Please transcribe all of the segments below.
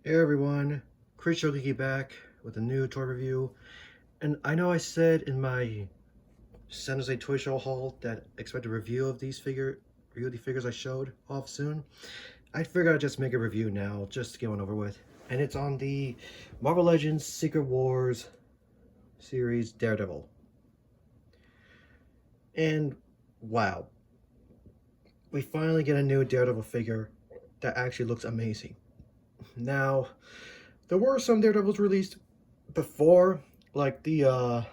Hey everyone, Chris Shokiki back with a new toy review. And I know I said in my San Jose Toy Show haul that I expect a review of the figures I showed off soon. I figured I'd just make a review now, just to get one over with. And it's on the Marvel Legends Secret Wars series Daredevil. And wow, we finally get a new Daredevil figure that actually looks amazing. Now, there were some Daredevils released before, like the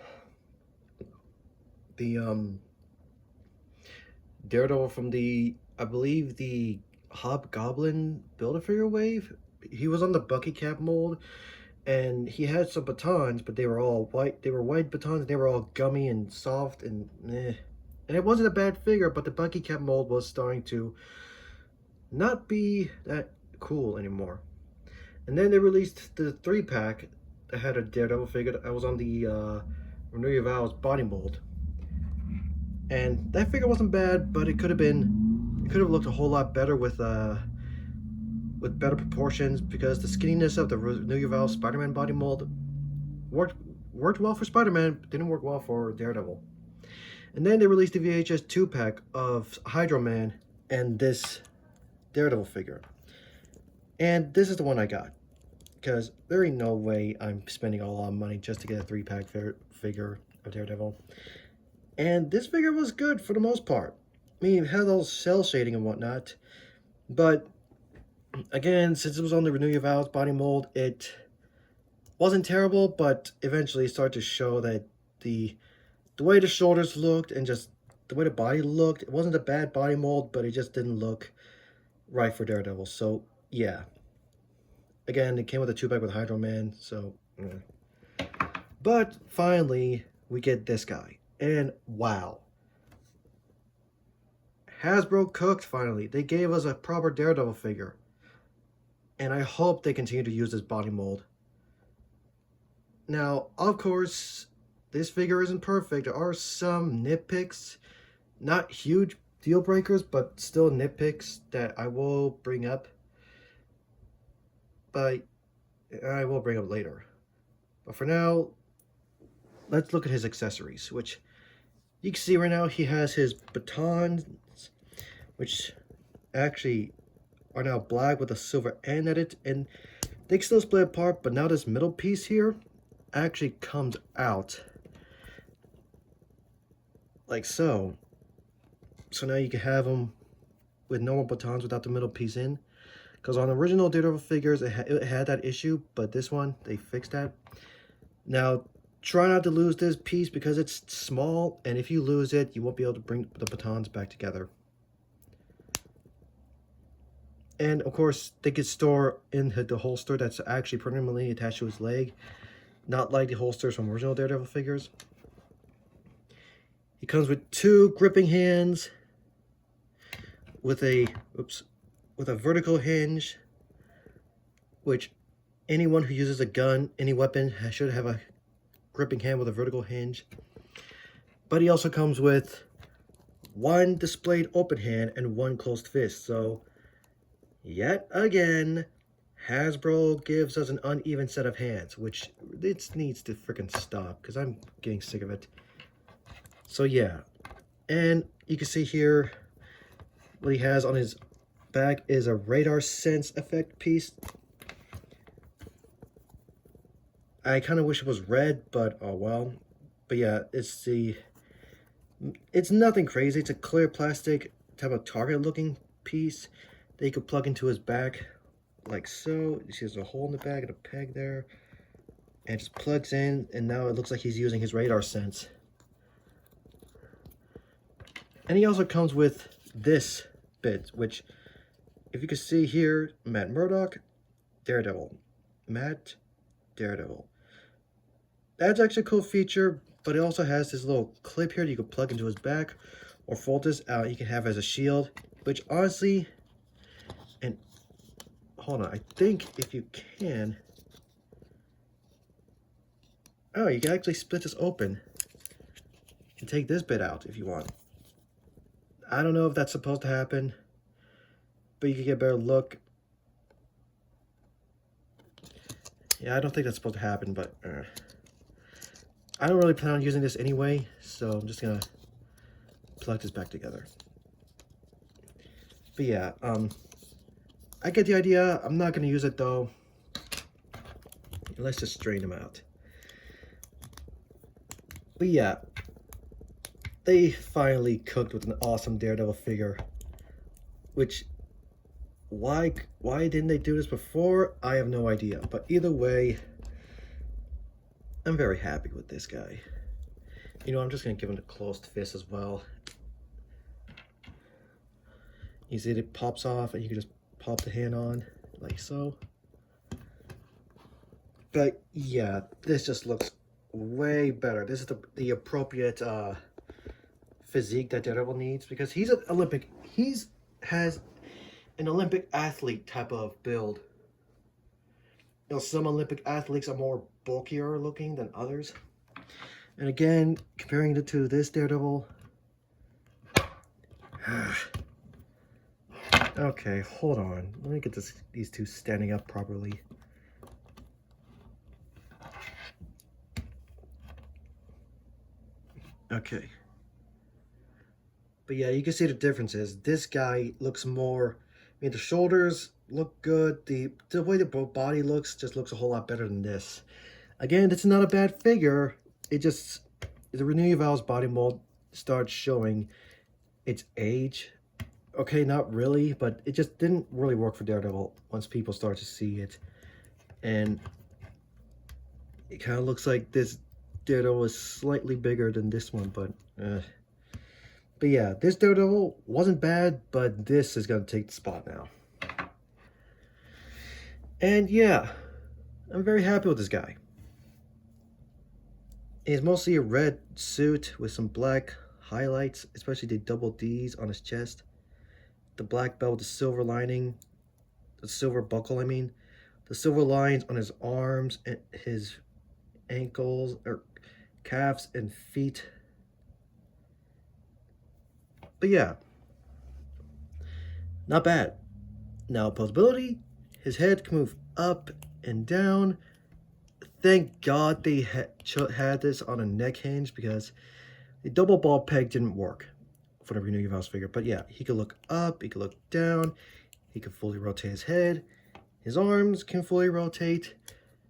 Daredevil from I believe the Hobgoblin Build-A-Figure wave. He was on the Bucky Cap mold, and he had some batons, but they were all white. They were white batons, and they were all gummy and soft, and And it wasn't a bad figure, but the Bucky Cap mold was starting to not be that cool anymore. And then they released the 3-pack that had a Daredevil figure that was on the Renew Your Vows body mold. And that figure wasn't bad, but it could have looked a whole lot better with better proportions, because the skinniness of the Renew Your Vows Spider-Man body mold worked well for Spider-Man, but didn't work well for Daredevil. And then they released the VHS 2-pack of Hydro Man and this Daredevil figure. And this is the one I got, because there ain't no way I'm spending a lot of money just to get a 3-pack figure of Daredevil. And this figure was good for the most part. I mean, it had all cell shading and whatnot. But, again, since it was on the Renew Your Vows body mold, it wasn't terrible, but eventually it started to show that the way the shoulders looked and just the way the body looked, it wasn't a bad body mold, but it just didn't look right for Daredevil. So, yeah. Again, it came with a 2-pack with Hydro Man, so... But, finally, we get this guy. And, wow. Hasbro cooked, finally. They gave us a proper Daredevil figure. And I hope they continue to use this body mold. Now, of course, this figure isn't perfect. There are some nitpicks. Not huge deal breakers, but still nitpicks that I will bring up. But I will bring up later. But for now, let's look at his accessories, which you can see right now he has his batons, which actually are now black with a silver end at it, and they can still split apart, but now this middle piece here actually comes out like so. So now you can have them with normal batons without the middle piece in. Because on original Daredevil figures, it had that issue, but this one, they fixed that. Now, try not to lose this piece because it's small, and if you lose it, you won't be able to bring the batons back together. And, of course, they could store in the holster that's actually permanently attached to his leg, not like the holsters from original Daredevil figures. He comes with 2 gripping hands with a vertical hinge, which anyone who uses a gun, any weapon, should have a gripping hand with a vertical hinge. But he also comes with 1 displayed open hand and 1 closed fist. So, yet again, Hasbro gives us an uneven set of hands, which it needs to freaking stop, because I'm getting sick of it. So yeah, and you can see here what he has on his back is a radar sense effect piece. I kind of wish it was red, but oh well. But yeah, it's nothing crazy. It's a clear plastic type of target looking piece that you could plug into his back like so. You see there's a hole in the back and a peg there, and it just plugs in, and now it looks like he's using his radar sense. And he also comes with this bit, which, if you can see here, Matt Murdock, Daredevil. Matt, Daredevil. That's actually a cool feature, but it also has this little clip here that you can plug into his back, or fold this out, you can have as a shield, which honestly, and hold on, I think if you can, oh, you can actually split this open and take this bit out if you want. I don't know if that's supposed to happen, but you can get a better look. Yeah, I don't think that's supposed to happen, but I don't really plan on using this anyway, so I'm just gonna plug this back together. But yeah, I get the idea. I'm not gonna use it though. Let's just strain them out. But yeah, they finally cooked with an awesome Daredevil figure. Which, why didn't they do this before? I have no idea. But either way, I'm very happy with this guy. You know, I'm just gonna give him a closed fist as well. You see it pops off and you can just pop the hand on like so. But yeah, this just looks way better. This is the appropriate physique that Daredevil needs, because he's an Olympic. Has an Olympic athlete type of build. You know, some Olympic athletes are more bulkier looking than others. And again, comparing it to this Daredevil. Okay, hold on. Let me get these two standing up properly. Okay. But yeah, you can see the differences. This guy looks more, I mean, the shoulders look good. The way the body looks just looks a whole lot better than this. Again, it's not a bad figure. It just, the Renew Your Vows body mold starts showing its age. Okay, not really, but it just didn't really work for Daredevil once people start to see it. And it kind of looks like this Daredevil is slightly bigger than this one, but yeah, this Daredevil wasn't bad, but this is going to take the spot now. And yeah, I'm very happy with this guy. He's mostly a red suit with some black highlights, especially the double D's on his chest. The black belt with the silver lining, the silver buckle, I mean. The silver lines on his arms and his ankles, or calves and feet. But yeah, not bad. Now, posability, his head can move up and down. Thank God they had this on a neck hinge, because the double ball peg didn't work for the Renew Your Vows figure. But yeah, he could look up, he could look down, he could fully rotate his head. His arms can fully rotate.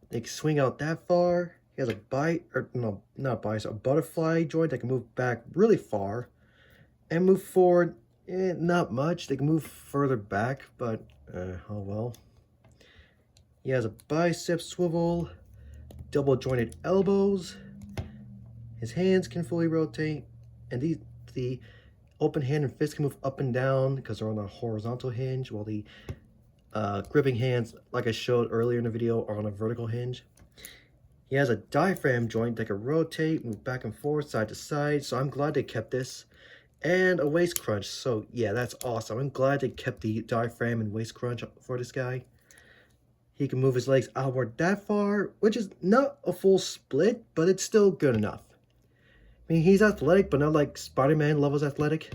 They can swing out that far. He has a a butterfly joint that can move back really far and move forward. Not much. They can move further back, but oh well. He has a bicep swivel, double jointed elbows. His hands can fully rotate, and the open hand and fist can move up and down because they're on a horizontal hinge, while the gripping hands, like I showed earlier in the video, are on a vertical hinge. He has a diaphragm joint that can rotate, move back and forth, side to side, so I'm glad they kept this. And a waist crunch, so yeah, that's awesome. I'm glad they kept the diaphragm and waist crunch for this guy. He can move his legs outward that far, which is not a full split, but it's still good enough. I mean, he's athletic, but not like Spider-Man levels athletic.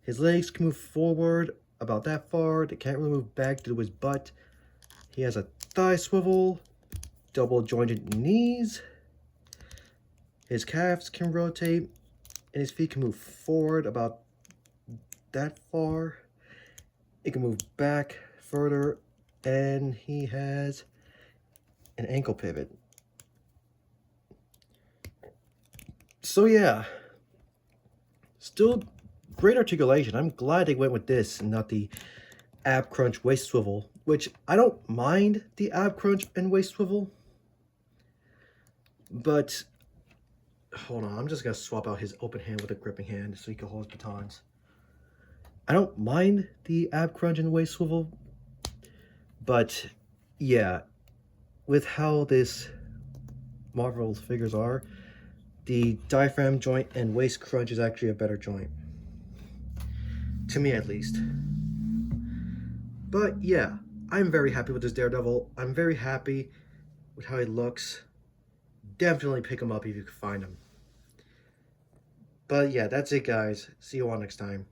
His legs can move forward about that far. They can't really move back to his butt. He has a thigh swivel, double jointed knees. His calves can rotate, and his feet can move forward about that far. It can move back further, and he has an ankle pivot. So yeah, still great articulation. I'm glad they went with this and not the ab crunch waist swivel, which I don't mind the ab crunch and waist swivel. But hold on, I'm just gonna swap out his open hand with a gripping hand so he can hold his batons. I don't mind the ab crunch and waist swivel, but yeah, with how this Marvel's figures are, the diaphragm joint and waist crunch is actually a better joint. To me, at least. But yeah, I'm very happy with this Daredevil. I'm very happy with how he looks. Definitely pick him up if you can find him. But yeah, that's it, guys. See you all next time.